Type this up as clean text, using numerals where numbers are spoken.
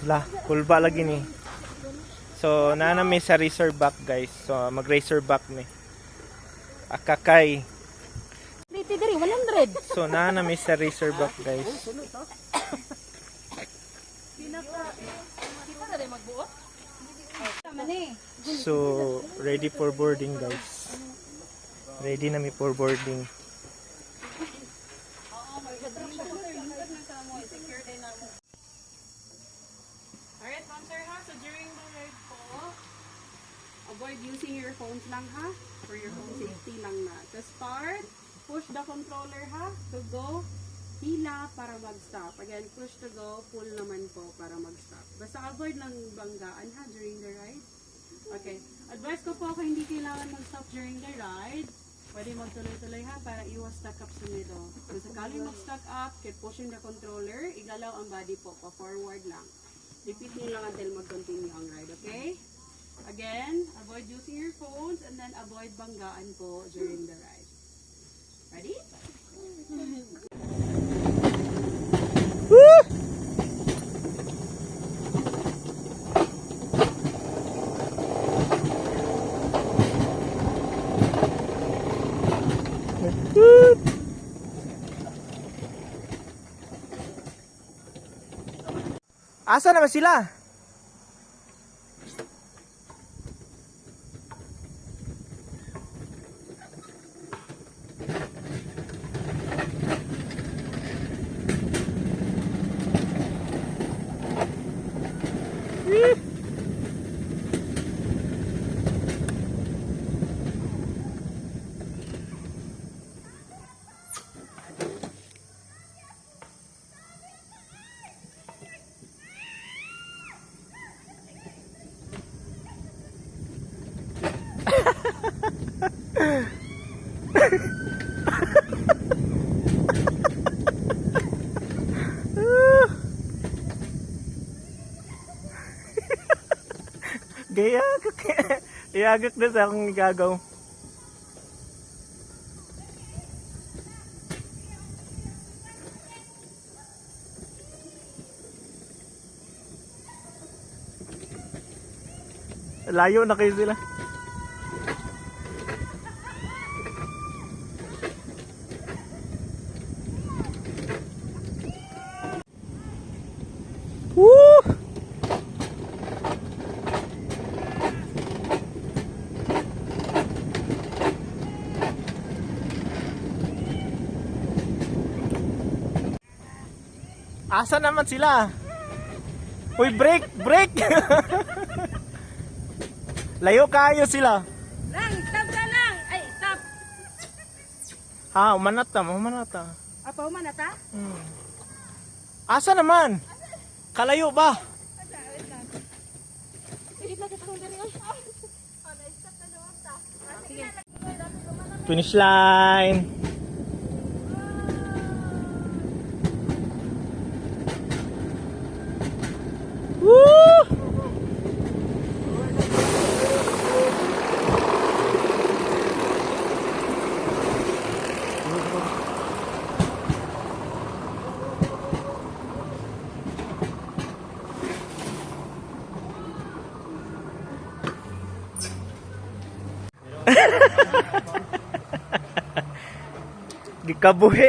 Lah, kulba lagi ni. So, nanami sa Razorback guys. So, mag-Razorback mi. Akakay. Dito diri 100. So, nanami sa Razorback guys. Kita na rin magbuo. Tama ni. So, ready for boarding guys. Ready na mi for boarding. Alright, ma'am sir ha. So during the ride po, avoid using your phones lang ha. For your phone safety lang na. To start, push the controller ha. To go, hila para mag-stop. Again, push to go, pull naman po para mag-stop. Basta avoid ng banggaan ha during the ride. Okay. Advice ko po kung hindi kailangan mag-stop during the ride, pwede magtuloy-tuloy ha para iwas stuck up sa middle. Kung sakali mag-stuck up, keep pushing the controller, igalaw ang body po, pa-forward lang. Repeat nyo lang until mag-continue ang ride, okay? Again, avoid using your phones and then avoid banggaan po during the ride. Ready? Asa naman sila? Iagak na sa akong igagaw. Layo na kayo sila. Woo! Asa naman sila? Uy, break! Break! Layo kayo sila. Lang, stop ka lang. Ay, stop. Ha, umanata. Apa man ata? Asa naman? Kalayo ba? Finish line. Woo! Gikabuhi.